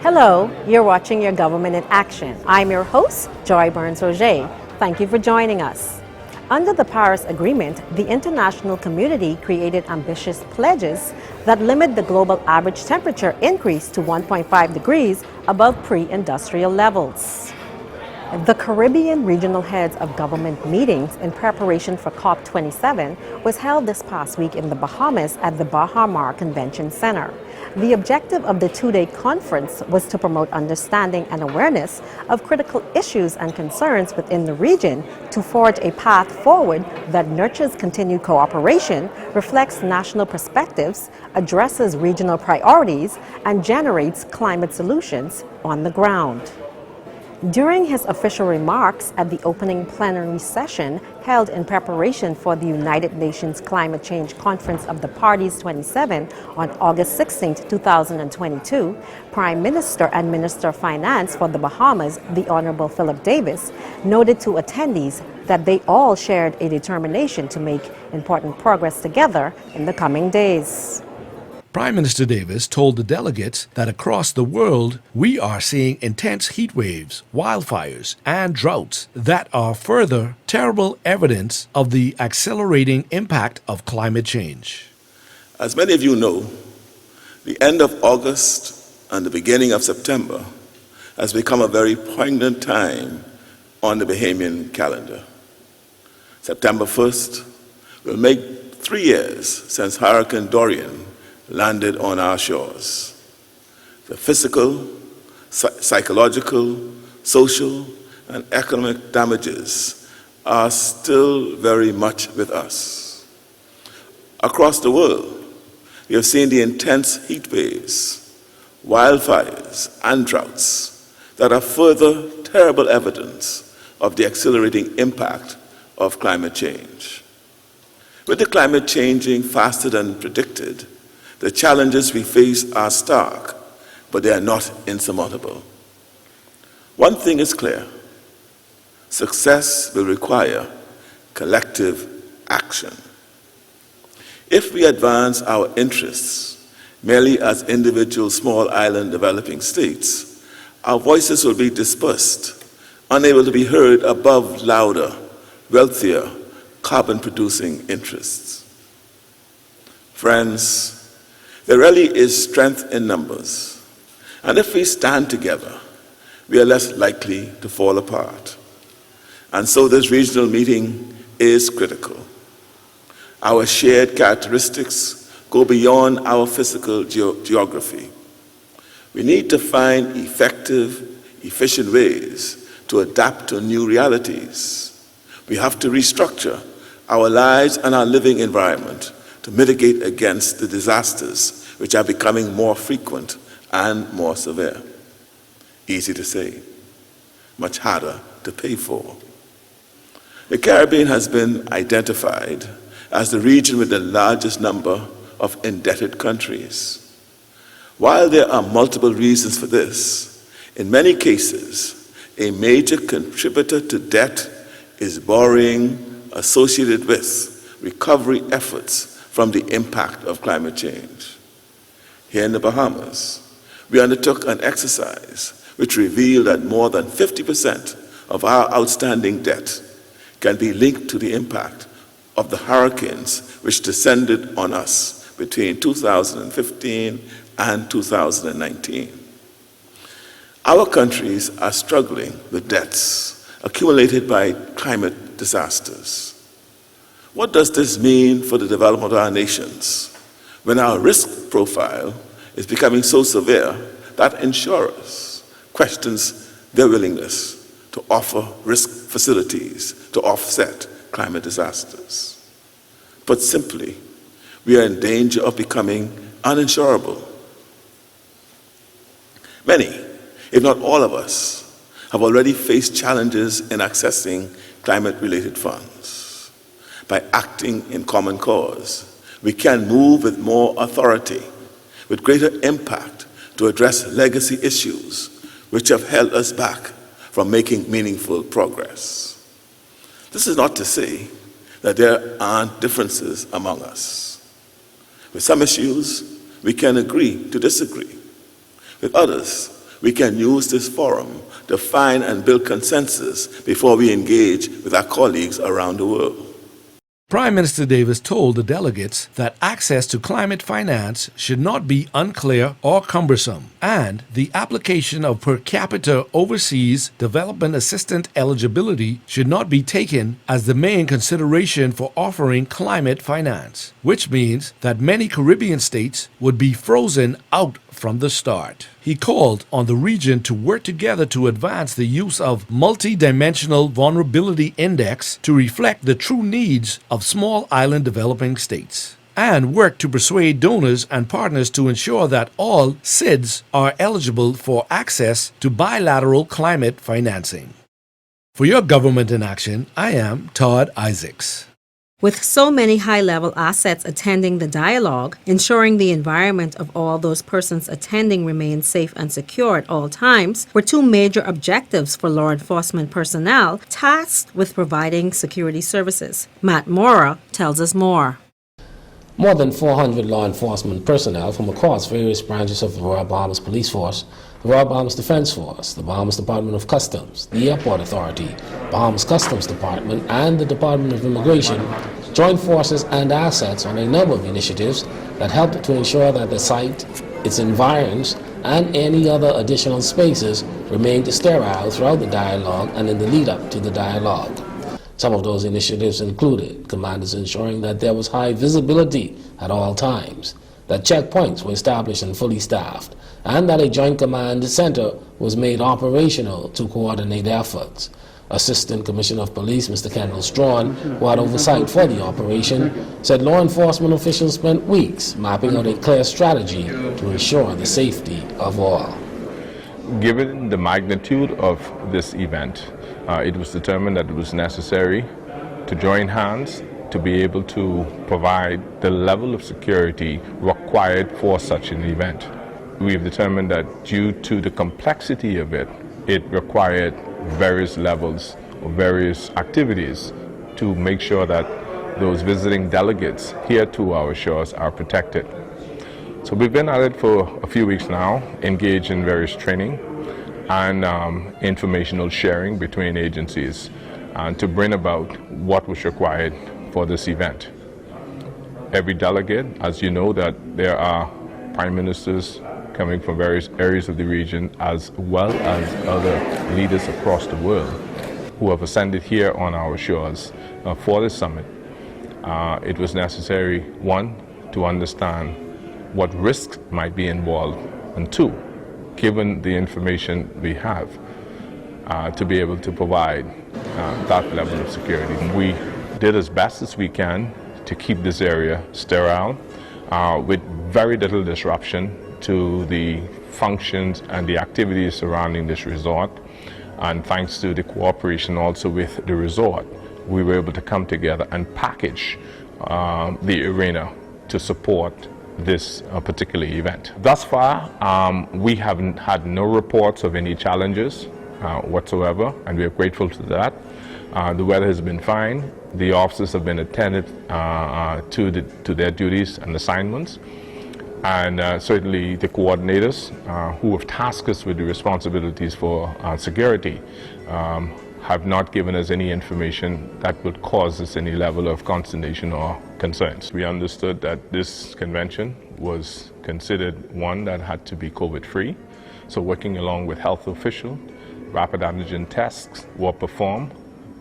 Hello, you're watching Your Government in Action. I'm your host, Joy Burns-Roger. Thank you for joining us. Under the Paris Agreement, the international community created ambitious pledges that limit the global average temperature increase to 1.5 degrees above pre-industrial levels. The Caribbean Regional Heads of Government meetings in preparation for COP27 was held this past week in the Bahamas at the Baha Mar Convention Center. The objective of the two-day conference was to promote understanding and awareness of critical issues and concerns within the region to forge a path forward that nurtures continued cooperation, reflects national perspectives, addresses regional priorities, and generates climate solutions on the ground. During his official remarks at the opening plenary session held in preparation for the United Nations Climate Change Conference of the Parties 27 on August 16, 2022, Prime Minister and Minister of Finance for the Bahamas, the Honorable Philip Davis, noted to attendees that they all shared a determination to make important progress together in the coming days. Prime Minister Davis told the delegates that across the world, we are seeing intense heat waves, wildfires, and droughts that are further terrible evidence of the accelerating impact of climate change. As many of you know, the end of August and the beginning of September has become a very poignant time on the Bahamian calendar. September 1st will make 3 years since Hurricane Dorian landed on our shores. The physical, psychological, social, and economic damages are still very much with us. Across the world, we have seen the intense heat waves, wildfires, and droughts that are further terrible evidence of the accelerating impact of climate change. With the climate changing faster than predicted, the challenges we face are stark, but they are not insurmountable. One thing is clear: success will require collective action. If we advance our interests merely as individual small island developing states, our voices will be dispersed, unable to be heard above louder, wealthier, carbon-producing interests. Friends, there really is strength in numbers, and if we stand together, we are less likely to fall apart. And so this regional meeting is critical. Our shared characteristics go beyond our physical geography. We need to find effective, efficient ways to adapt to new realities. We have to restructure our lives and our living environment to mitigate against the disasters which are becoming more frequent and more severe. Easy to say, much harder to pay for. The Caribbean has been identified as the region with the largest number of indebted countries. While there are multiple reasons for this, in many cases, a major contributor to debt is borrowing associated with recovery efforts from the impact of climate change. Here in the Bahamas, we undertook an exercise which revealed that more than 50% of our outstanding debt can be linked to the impact of the hurricanes which descended on us between 2015 and 2019. Our countries are struggling with debts accumulated by climate disasters. What does this mean for the development of our nations when our risk profile is becoming so severe that insurers questions their willingness to offer risk facilities to offset climate disasters? Put simply, we are in danger of becoming uninsurable. Many, if not all of us, have already faced challenges in accessing climate-related funds. By acting in common cause, we can move with more authority, with greater impact to address legacy issues which have held us back from making meaningful progress. This is not to say that there aren't differences among us. With some issues, we can agree to disagree. With others, We can use this forum to find and build consensus before we engage with our colleagues around the world. Prime Minister Davis told the delegates that access to climate finance should not be unclear or cumbersome, and the application of per capita overseas development assistance eligibility should not be taken as the main consideration for offering climate finance, which means that many Caribbean states would be frozen out from the start. He called on the region to work together to advance the use of multi-dimensional vulnerability index to reflect the true needs of small island developing states, and work to persuade donors and partners to ensure that all SIDS are eligible for access to bilateral climate financing. For your Government in Action, I am Todd Isaacs. With so many high-level assets attending the dialogue, ensuring the environment of all those persons attending remains safe and secure at all times were two major objectives for law enforcement personnel tasked with providing security services. Matt Mora tells us more. More than 400 law enforcement personnel from across various branches of the Royal Bahamas Police Force, the Royal Bahamas Defense Force, the Bahamas Department of Customs, the Airport Authority, Bahamas Customs Department, and the Department of Immigration joined forces and assets on a number of initiatives that helped to ensure that the site, its environs, and any other additional spaces remained sterile throughout the dialogue and in the lead-up to the dialogue. Some of those initiatives included commanders ensuring that there was high visibility at all times, that checkpoints were established and fully staffed, and that a joint command center was made operational to coordinate efforts. Assistant Commissioner of Police, Mr. Kendall Strawn, who had oversight for the operation, said law enforcement officials spent weeks mapping out a clear strategy to ensure the safety of all. Given the magnitude of this event, it was determined that it was necessary to join hands to be able to provide the level of security required for such an event. We have determined that due to the complexity of it, it required various levels of various activities to make sure that those visiting delegates here to our shores are protected. So we've been at it for a few weeks now, engaged in various training and informational sharing between agencies to bring about what was required for this event. Every delegate, as you know, that there are prime ministers coming from various areas of the region as well as other leaders across the world who have ascended here on our shores for this summit. It was necessary, one, to understand what risks might be involved, and two, given the information we have, to be able to provide that level of security. And we did as best as we can to keep this area sterile with very little disruption to the functions and the activities surrounding this resort. And thanks to the cooperation also with the resort, we were able to come together and package the arena to support this particular event. Thus far, we haven't had no reports of any challenges whatsoever, and we are grateful for that. The weather has been fine. The officers have been attended to their duties and assignments. And certainly the coordinators who have tasked us with the responsibilities for security have not given us any information that would cause us any level of consternation or concerns. We understood that this convention was considered one that had to be COVID-free. So working along with health officials, rapid antigen tests were performed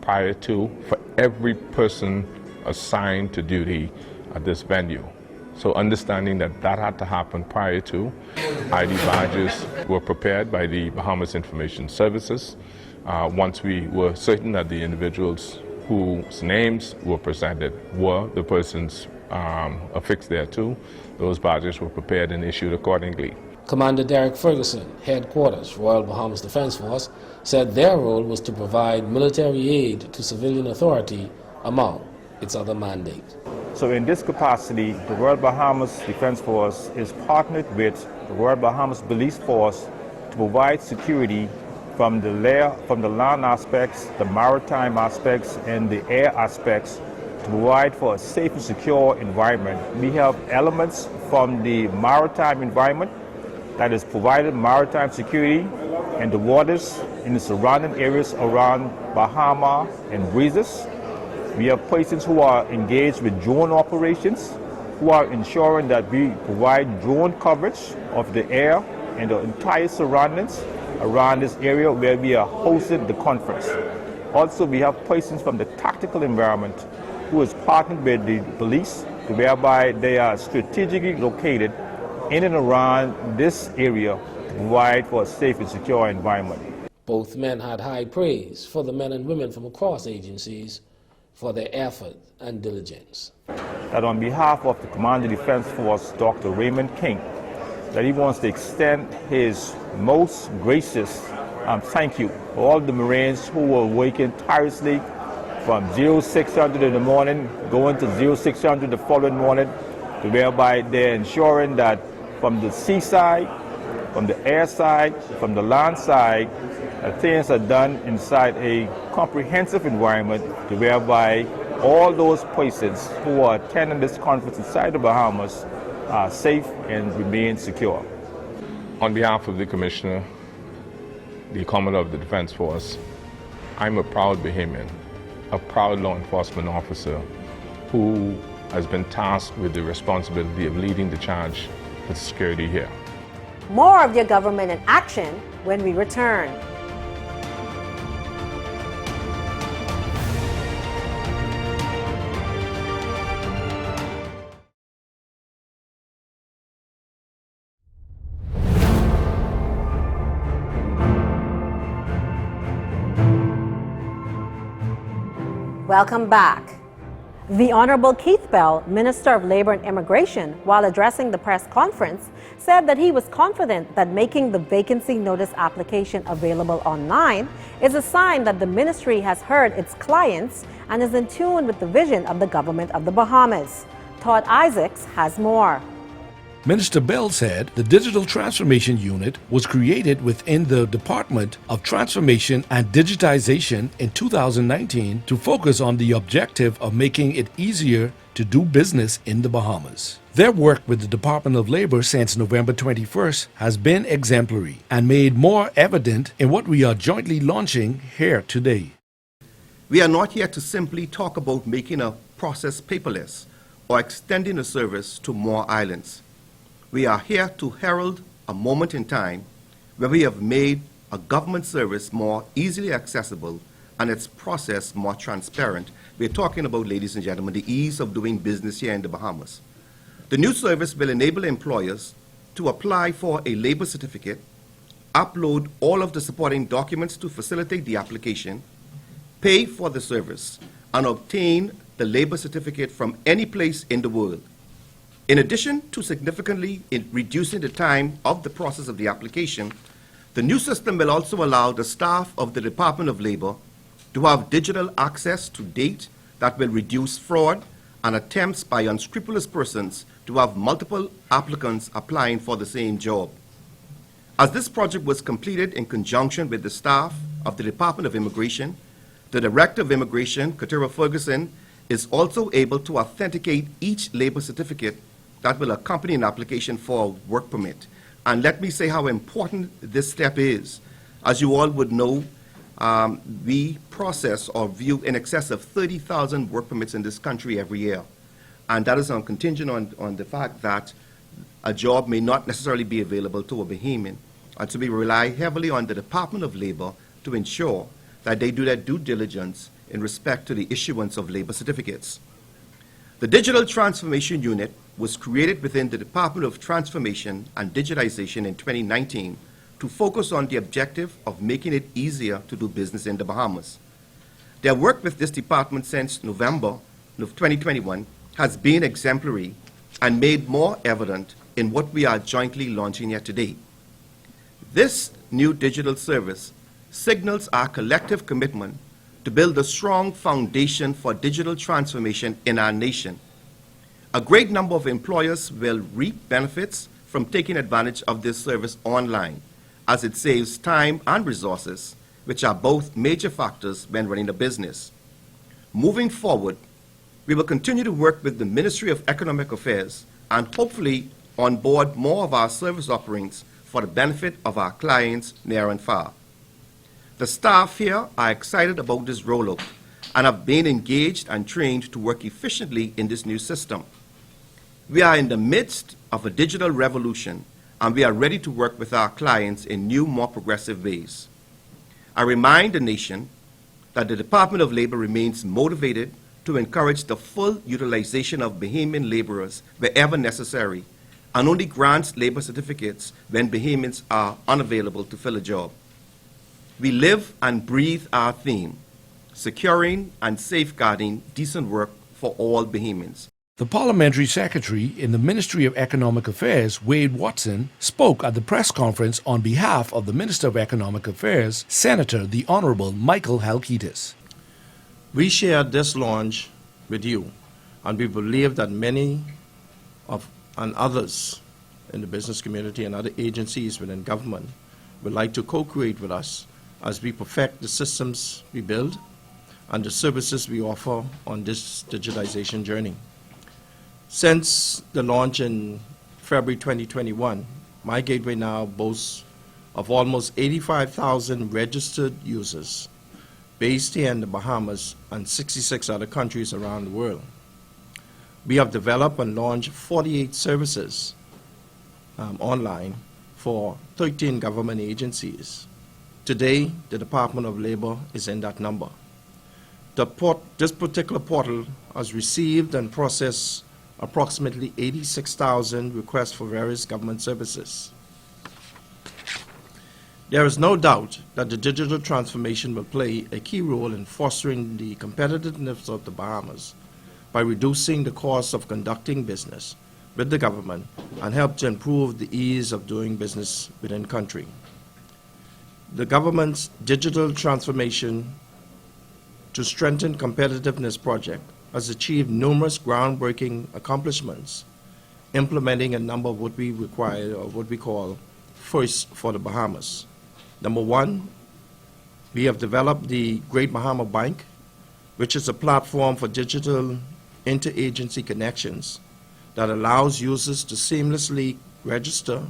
prior to for every person assigned to duty at this venue. So understanding that that had to happen prior to, ID badges were prepared by the Bahamas Information Services. Once we were certain that the individuals whose names were presented were the persons affixed thereto, those badges were prepared and issued accordingly. Commander Derek Ferguson, headquarters, Royal Bahamas Defense Force, said their role was to provide military aid to civilian authority among its other mandates. So in this capacity, the Royal Bahamas Defense Force is partnered with the Royal Bahamas Police Force to provide security from the land aspects, the maritime aspects, and the air aspects to provide for a safe and secure environment. We have elements from the maritime environment that has provided maritime security in the waters in the surrounding areas around Bahama and breezes. We have persons who are engaged with drone operations, who are ensuring that we provide drone coverage of the air and the entire surroundings around this area where we are hosting the conference. Also, we have persons from the tactical environment who is partnered with the police, whereby they are strategically located in and around this area to provide for a safe and secure environment. Both men had high praise for the men and women from across agencies for their effort and diligence. That on behalf of the Commander Defense Force, Dr. Raymond King, that he wants to extend his most gracious thank you to all the Marines who were working tirelessly from 0600 in the morning, going to 0600 the following morning, to whereby they're ensuring that from the seaside, from the air side, from the land side, things are done inside a comprehensive environment, to whereby all those persons who are attending this conference inside the Bahamas are safe and remain secure. On behalf of the Commissioner, the Commander of the Defense Force, I'm a proud Bahamian, a proud law enforcement officer who has been tasked with the responsibility of leading the charge for security here. More of your government in action when we return. Welcome back. The Honorable Keith Bell, Minister of Labor and Immigration, while addressing the press conference, said that he was confident that making the vacancy notice application available online is a sign that the ministry has heard its clients and is in tune with the vision of the government of the Bahamas. Todd Isaacs has more. Minister Bell said the Digital Transformation Unit was created within the Department of Transformation and Digitization in 2019 to focus on the objective of making it easier to do business in the Bahamas. Their work with the Department of Labor since November 21st has been exemplary and made more evident in what we are jointly launching here today. We are not here to simply talk about making a process paperless or extending a service to more islands. We are here to herald a moment in time where we have made a government service more easily accessible and its process more transparent. We're talking about, ladies and gentlemen, the ease of doing business here in the Bahamas. The new service will enable employers to apply for a labor certificate, upload all of the supporting documents to facilitate the application, pay for the service, and obtain the labor certificate from any place in the world. In addition to significantly reducing the time of the process of the application, the new system will also allow the staff of the Department of Labor to have digital access to date that will reduce fraud and attempts by unscrupulous persons to have multiple applicants applying for the same job. As this project was completed in conjunction with the staff of the Department of Immigration, the Director of Immigration, Katira Ferguson, is also able to authenticate each labor certificate that will accompany an application for a work permit. And let me say how important this step is. As you all would know, we process or view in excess of 30,000 work permits in this country every year. And that is contingent on the fact that a job may not necessarily be available to a Bahamian. And so we rely heavily on the Department of Labor to ensure that they do their due diligence in respect to the issuance of labor certificates. The Digital Transformation Unit was created within the Department of Transformation and Digitization in 2019 to focus on the objective of making it easier to do business in the Bahamas. Their work with this department since November of 2021 has been exemplary and made more evident in what we are jointly launching here today. This new digital service signals our collective commitment to build a strong foundation for digital transformation in our nation. A great number of employers will reap benefits from taking advantage of this service online, as it saves time and resources, which are both major factors when running a business. Moving forward, we will continue to work with the Ministry of Economic Affairs and hopefully onboard more of our service offerings for the benefit of our clients near and far. The staff here are excited about this rollout and have been engaged and trained to work efficiently in this new system. We are in the midst of a digital revolution, and we are ready to work with our clients in new, more progressive ways. I remind the nation that the Department of Labor remains motivated to encourage the full utilization of Bahamian laborers wherever necessary, and only grants labor certificates when Bahamians are unavailable to fill a job. We live and breathe our theme, securing and safeguarding decent work for all Bahamians. The Parliamentary Secretary in the Ministry of Economic Affairs, Wade Watson, spoke at the press conference on behalf of the Minister of Economic Affairs, Senator the Honorable Michael Halkitis. We shared this launch with you, and we believe that many and others in the business community and other agencies within government would like to co-create with us as we perfect the systems we build and the services we offer on this digitization journey. Since the launch in February 2021, My Gateway now boasts of almost 85,000 registered users based here in the Bahamas and 66 other countries around the world. We have developed and launched 48 services online for 13 government agencies. Today, the Department of Labor is in that number. This particular portal has received and processed approximately 86,000 requests for various government services. There is no doubt that the digital transformation will play a key role in fostering the competitiveness of the Bahamas by reducing the cost of conducting business with the government and help to improve the ease of doing business within country. The government's digital transformation to strengthen competitiveness project has achieved numerous groundbreaking accomplishments, implementing a number of what we require or what we call firsts for the Bahamas. Number one, we have developed the Great Bahama Bank, which is a platform for digital interagency connections that allows users to seamlessly register,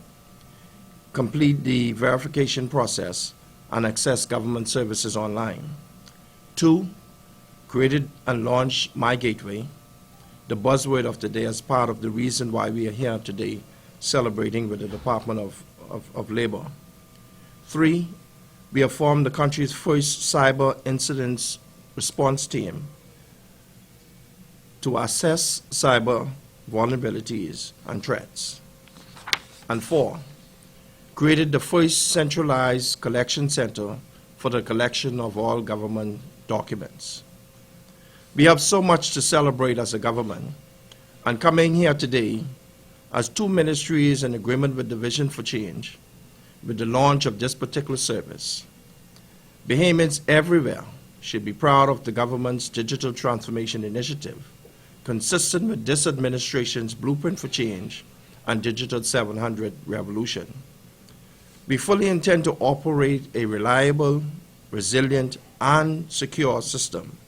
complete the verification process, and access government services online. Two, created and launched My Gateway, the buzzword of today as part of the reason why we are here today celebrating with the Department of Labor. Three, we have formed the country's first cyber incidents response team to assess cyber vulnerabilities and threats. And four, created the first centralized collection center for the collection of all government documents. We have so much to celebrate as a government, and coming here today as two ministries in agreement with the Vision for Change, with the launch of this particular service, Bahamians everywhere should be proud of the government's digital transformation initiative, consistent with this administration's Blueprint for Change and Digital 700 revolution. We fully intend to operate a reliable, resilient, and secure system.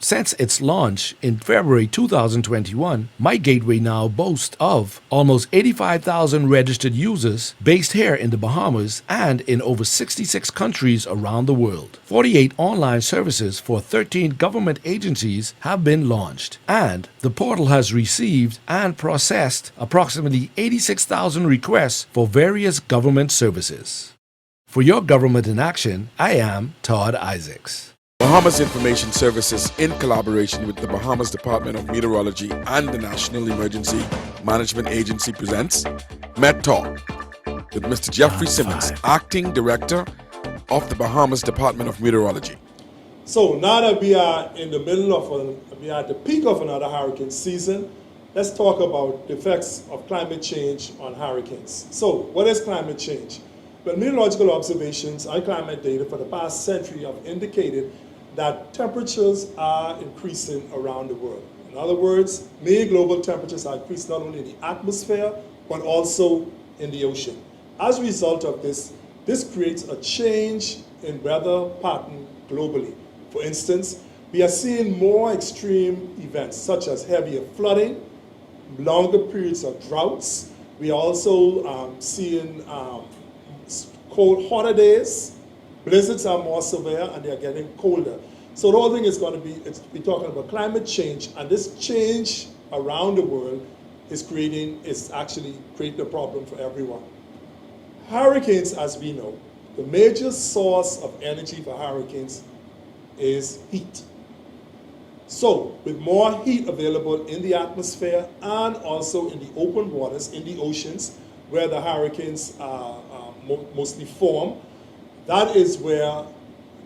Since its launch in February 2021, My Gateway now boasts of almost 85,000 registered users based here in the Bahamas and in over 66 countries around the world. 48 online services for 13 government agencies have been launched, and the portal has received and processed approximately 86,000 requests for various government services. For your Government in Action, I am Todd Isaacs. Bahamas Information Services, in collaboration with the Bahamas Department of Meteorology and the National Emergency Management Agency, presents Met Talk with Mr. Jeffrey Simmons, Acting Director of the Bahamas Department of Meteorology. So now that we are in the middle of, we are at the peak of another hurricane season, let's talk about the effects of climate change on hurricanes. So what is climate change? Well, meteorological observations and climate data for the past century have indicated that temperatures are increasing around the world. In other words, mean global temperatures are increasing not only in the atmosphere, but also in the ocean. As a result of this, this creates a change in weather pattern globally. For instance, we are seeing more extreme events, such as heavier flooding, longer periods of droughts. We are also seeing cold, hotter days, blizzards are more severe and they are getting colder. So the whole thing is going to be, we're talking about climate change, and this change around the world is actually creating a problem for everyone. Hurricanes, as we know, the major source of energy for hurricanes is heat. So, with more heat available in the atmosphere and also in the open waters, in the oceans, where the hurricanes mostly form, that is where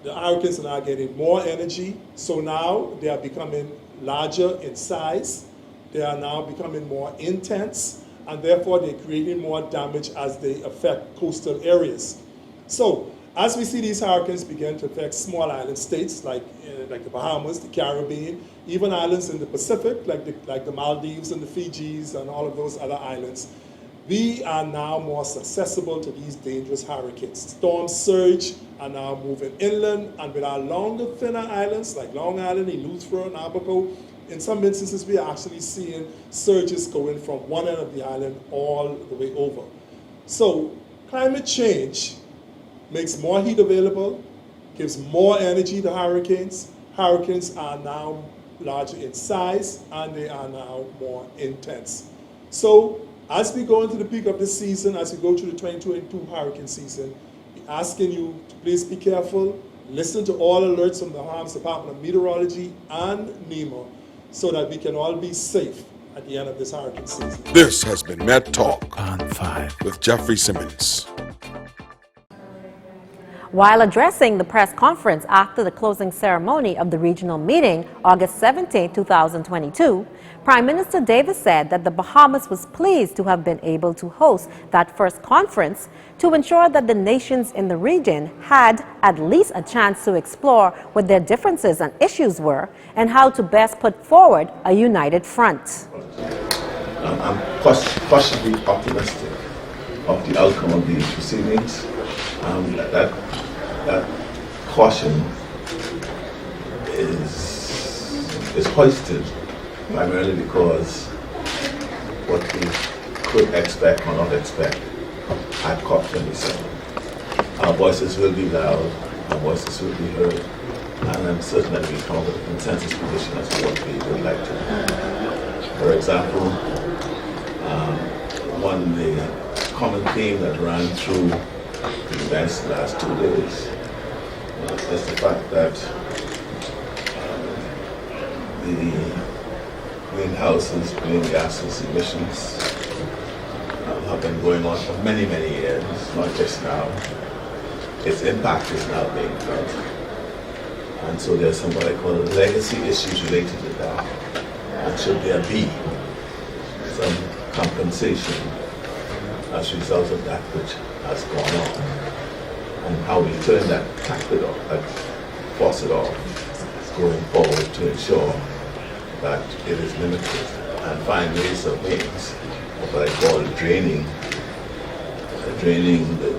the hurricanes are now getting more energy. So now they are becoming larger in size. They are now becoming more intense, and therefore they're creating more damage as they affect coastal areas. So as we see these hurricanes begin to affect small island states like the Bahamas, the Caribbean, even islands in the Pacific like the Maldives and the Fijis and all of those other islands, we are now more susceptible to these dangerous hurricanes. Storm surge are now moving inland, and with our longer, thinner islands like Long Island, Eleuthera, and Abaco, in some instances we are actually seeing surges going from one end of the island all the way over. So climate change makes more heat available, gives more energy to hurricanes. Hurricanes are now larger in size, and they are now more intense. So as we go into the peak of this season, as we go through the 2022 hurricane season, we're asking you to please be careful, listen to all alerts from the Bahamas Department of Meteorology and NEMA so that we can all be safe at the end of this hurricane season. This has been Met Talk on 5 with Jeffrey Simmons. While addressing the press conference after the closing ceremony of the regional meeting, August 17, 2022, Prime Minister Davis said that the Bahamas was pleased to have been able to host that first conference to ensure that the nations in the region had at least a chance to explore what their differences and issues were and how to best put forward a united front. I'm cautiously optimistic of the outcome of these proceedings. That caution is hoisted primarily because what we could expect or not expect at COP27. Our voices will be loud, our voices will be heard, and I'm certain that we come up with a consensus position as to what we would like to do. For example, the common theme that ran through the events the last 2 days is the fact that the greenhouses, green gases emissions have been going on for many, many years, not just now. Its impact is now being felt. And so there's some what I call legacy issues related to that. And should there be some compensation as a result of that which has gone on, and how we turn that faucet off going forward to ensure that it is limited and find ways of means of what I call draining the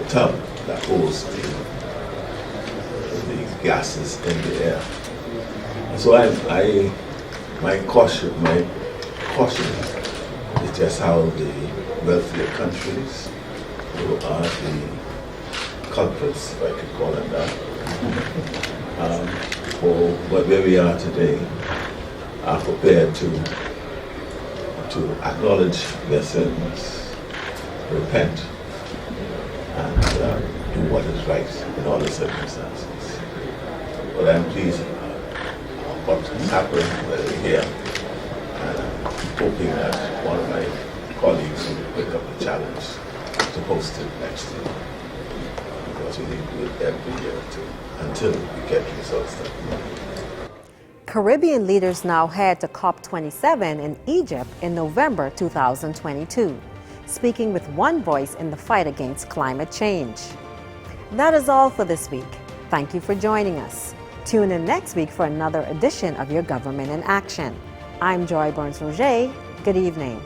tub that holds the gases in the air. And so my caution is just how the wealthier countries who are the culprits, if I could call them that, for where we are today, are prepared to acknowledge their sins, repent, and do what is right in all the circumstances. But I'm pleased about what has happened here, and I'm hoping that one of my colleagues will pick up the challenge to host it next year. Because we need to do it every year until we get results that we need. Caribbean leaders now head to COP27 in Egypt in November 2022, speaking with one voice in the fight against climate change. That is all for this week. Thank you for joining us. Tune in next week for another edition of Your Government in Action. I'm Joy Burns-Roger. Good evening.